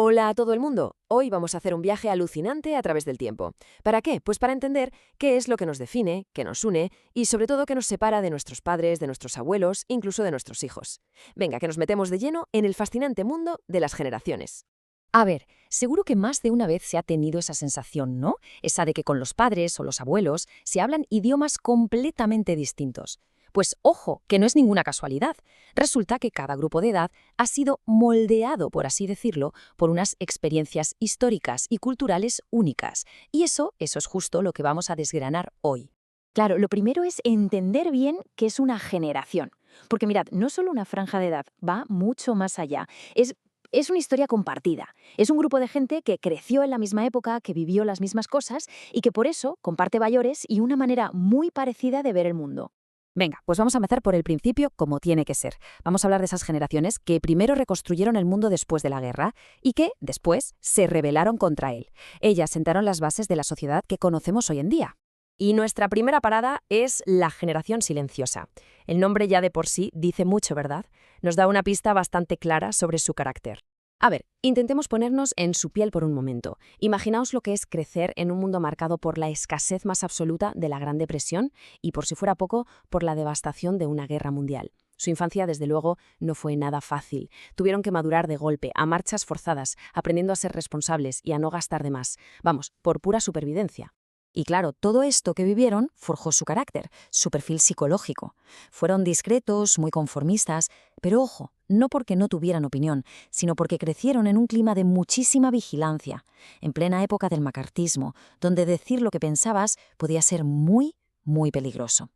Hola a todo el mundo. Hoy vamos a hacer un viaje alucinante a través del tiempo. ¿Para qué? Pues para entender qué es lo que nos define, qué nos une y sobre todo qué nos separa de nuestros padres, de nuestros abuelos, incluso de nuestros hijos. Venga, que nos metemos de lleno en el fascinante mundo de las generaciones. A ver, seguro que más de una vez se ha tenido esa sensación, ¿no? Esa de que con los padres o los abuelos se hablan idiomas completamente distintos. Pues ojo, que no es ninguna casualidad. Resulta que cada grupo de edad ha sido moldeado, por así decirlo, por unas experiencias históricas y culturales únicas. Y eso es justo lo que vamos a desgranar hoy. Claro, lo primero es entender bien qué es una generación. Porque mirad, no solo una franja de edad, va mucho más allá. Es una historia compartida. Es un grupo de gente que creció en la misma época, que vivió las mismas cosas y que por eso comparte valores y una manera muy parecida de ver el mundo. Venga, pues vamos a empezar por el principio como tiene que ser. Vamos a hablar de esas generaciones que primero reconstruyeron el mundo después de la guerra y que, después, se rebelaron contra él. Ellas sentaron las bases de la sociedad que conocemos hoy en día. Y nuestra primera parada es la generación silenciosa. El nombre ya de por sí dice mucho, ¿verdad? Nos da una pista bastante clara sobre su carácter. A ver, intentemos ponernos en su piel por un momento. Imaginaos lo que es crecer en un mundo marcado por la escasez más absoluta de la Gran Depresión y, por si fuera poco, por la devastación de una guerra mundial. Su infancia, desde luego, no fue nada fácil. Tuvieron que madurar de golpe, a marchas forzadas, aprendiendo a ser responsables y a no gastar de más. Vamos, por pura supervivencia. Y claro, todo esto que vivieron forjó su carácter, su perfil psicológico. Fueron discretos, muy conformistas, pero ojo, no porque no tuvieran opinión, sino porque crecieron en un clima de muchísima vigilancia, en plena época del macartismo, donde decir lo que pensabas podía ser muy, muy peligroso.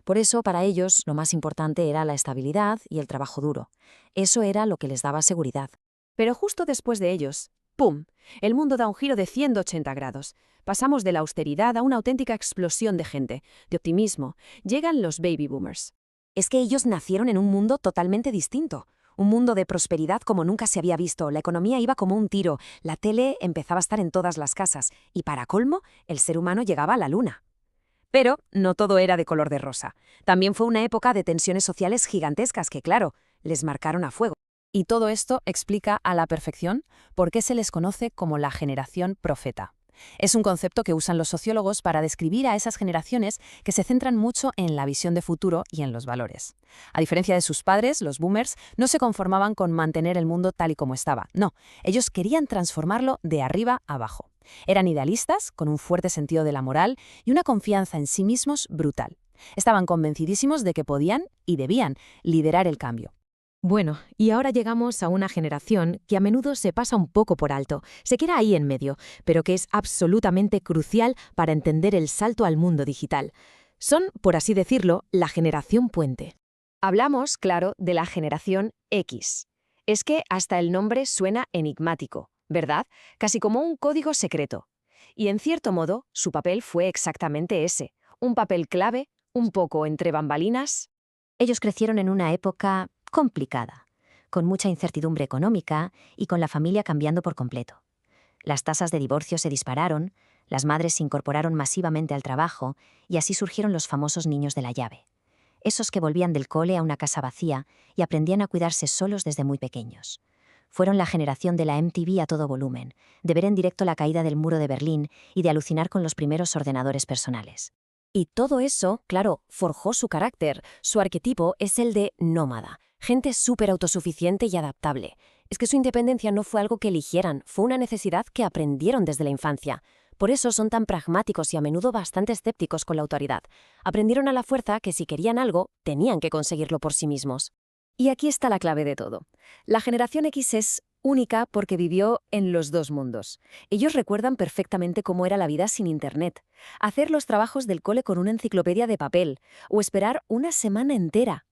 Por eso, para ellos, lo más importante era la estabilidad y el trabajo duro. Eso era lo que les daba seguridad. Pero justo después de ellos, ¡pum!, el mundo da un giro de 180 grados. Pasamos de la austeridad a una auténtica explosión de gente, de optimismo. Llegan los baby boomers. Es que ellos nacieron en un mundo totalmente distinto. Un mundo de prosperidad como nunca se había visto. La economía iba como un tiro, la tele empezaba a estar en todas las casas y, para colmo, el ser humano llegaba a la luna. Pero no todo era de color de rosa. También fue una época de tensiones sociales gigantescas que, claro, les marcaron a fuego. Y todo esto explica a la perfección por qué se les conoce como la generación profeta. Es un concepto que usan los sociólogos para describir a esas generaciones que se centran mucho en la visión de futuro y en los valores. A diferencia de sus padres, los boomers no se conformaban con mantener el mundo tal y como estaba. No, ellos querían transformarlo de arriba abajo. Eran idealistas, con un fuerte sentido de la moral y una confianza en sí mismos brutal. Estaban convencidísimos de que podían y debían liderar el cambio. Bueno, y ahora llegamos a una generación que a menudo se pasa un poco por alto, se queda ahí en medio, pero que es absolutamente crucial para entender el salto al mundo digital. Son, por así decirlo, la generación puente. Hablamos, claro, de la generación X. Es que hasta el nombre suena enigmático, ¿verdad? Casi como un código secreto. Y en cierto modo, su papel fue exactamente ese, un papel clave, un poco entre bambalinas. Ellos crecieron en una época complicada, con mucha incertidumbre económica y con la familia cambiando por completo. Las tasas de divorcio se dispararon, las madres se incorporaron masivamente al trabajo y así surgieron los famosos niños de la llave. Esos que volvían del cole a una casa vacía y aprendían a cuidarse solos desde muy pequeños. Fueron la generación de la MTV a todo volumen, de ver en directo la caída del muro de Berlín y de alucinar con los primeros ordenadores personales. Y todo eso, claro, forjó su carácter. Su arquetipo es el de nómada, gente súper autosuficiente y adaptable. Es que su independencia no fue algo que eligieran, fue una necesidad que aprendieron desde la infancia. Por eso son tan pragmáticos y a menudo bastante escépticos con la autoridad. Aprendieron a la fuerza que si querían algo, tenían que conseguirlo por sí mismos. Y aquí está la clave de todo. La generación X es única porque vivió en los dos mundos. Ellos recuerdan perfectamente cómo era la vida sin Internet. Hacer los trabajos del cole con una enciclopedia de papel o esperar una semana entera,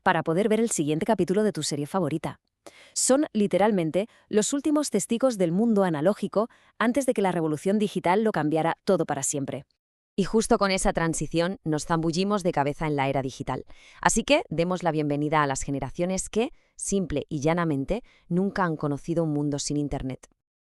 para poder ver el siguiente capítulo de tu serie favorita. Son, literalmente, los últimos testigos del mundo analógico antes de que la revolución digital lo cambiara todo para siempre. Y justo con esa transición nos zambullimos de cabeza en la era digital. Así que demos la bienvenida a las generaciones que, simple y llanamente, nunca han conocido un mundo sin Internet.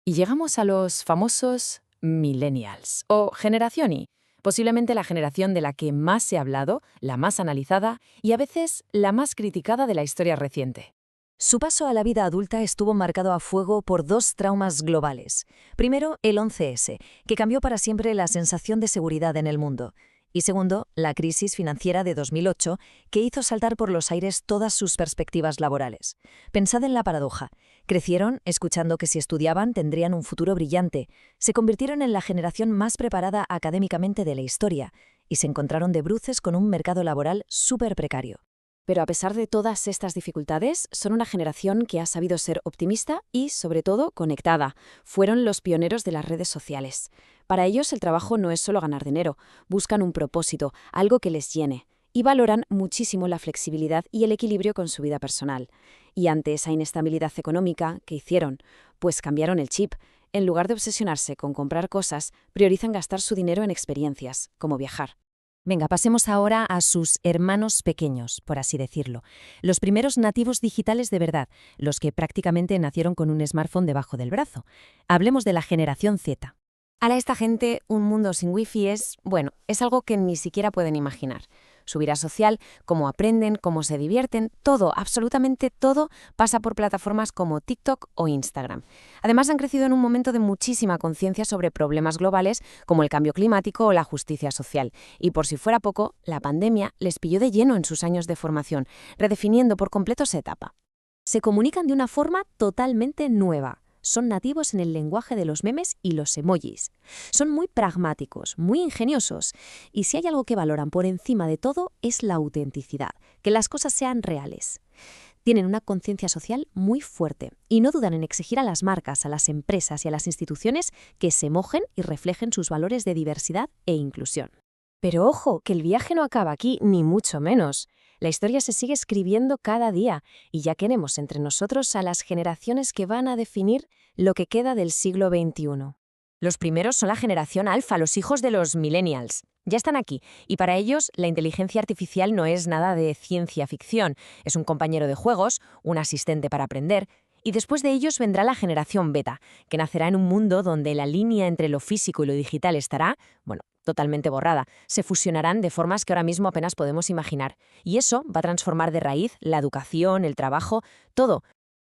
Y llegamos a los famosos millennials, o generación Y, posiblemente la generación de la que más se ha hablado, la más analizada y a veces la más criticada de la historia reciente. Su paso a la vida adulta estuvo marcado a fuego por dos traumas globales. Primero, el 11S, que cambió para siempre la sensación de seguridad en el mundo. Y segundo, la crisis financiera de 2008, que hizo saltar por los aires todas sus perspectivas laborales. Pensad en la paradoja. Crecieron escuchando que si estudiaban tendrían un futuro brillante, se convirtieron en la generación más preparada académicamente de la historia y se encontraron de bruces con un mercado laboral súper precario. Pero a pesar de todas estas dificultades, son una generación que ha sabido ser optimista y, sobre todo, conectada. Fueron los pioneros de las redes sociales. Para ellos el trabajo no es solo ganar dinero, buscan un propósito, algo que les llene, y valoran muchísimo la flexibilidad y el equilibrio con su vida personal. Y ante esa inestabilidad económica, ¿qué hicieron? Pues cambiaron el chip. En lugar de obsesionarse con comprar cosas, priorizan gastar su dinero en experiencias, como viajar. Venga, pasemos ahora a sus hermanos pequeños, por así decirlo. Los primeros nativos digitales de verdad, los que prácticamente nacieron con un smartphone debajo del brazo. Hablemos de la generación Z. Para esta gente, un mundo sin wifi es algo que ni siquiera pueden imaginar. Su vida social, cómo aprenden, cómo se divierten, todo, absolutamente todo, pasa por plataformas como TikTok o Instagram. Además, han crecido en un momento de muchísima conciencia sobre problemas globales como el cambio climático o la justicia social. Y por si fuera poco, la pandemia les pilló de lleno en sus años de formación, redefiniendo por completo esa etapa. Se comunican de una forma totalmente nueva. Son nativos en el lenguaje de los memes y los emojis. Son muy pragmáticos, muy ingeniosos. Y si hay algo que valoran por encima de todo es la autenticidad, que las cosas sean reales. Tienen una conciencia social muy fuerte y no dudan en exigir a las marcas, a las empresas y a las instituciones que se mojen y reflejen sus valores de diversidad e inclusión. Pero ojo, que el viaje no acaba aquí, ni mucho menos. La historia se sigue escribiendo cada día y ya queremos entre nosotros a las generaciones que van a definir lo que queda del siglo XXI. Los primeros son la generación alfa, los hijos de los millennials. Ya están aquí y para ellos la inteligencia artificial no es nada de ciencia ficción, es un compañero de juegos, un asistente para aprender. Y después de ellos vendrá la generación beta, que nacerá en un mundo donde la línea entre lo físico y lo digital estará, totalmente borrada. Se fusionarán de formas que ahora mismo apenas podemos imaginar. Y eso va a transformar de raíz la educación, el trabajo, todo.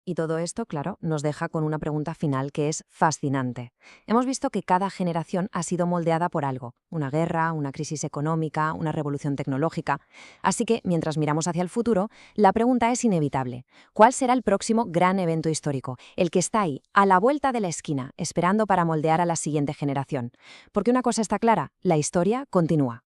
Y todo esto, claro, nos deja con una pregunta final que es fascinante. Hemos visto que cada generación ha sido moldeada por algo, una guerra, una crisis económica, una revolución tecnológica. Así que, mientras miramos hacia el futuro, la pregunta es inevitable. ¿Cuál será el próximo gran evento histórico? El que está ahí, a la vuelta de la esquina, esperando para moldear a la siguiente generación. Porque una cosa está clara, la historia continúa.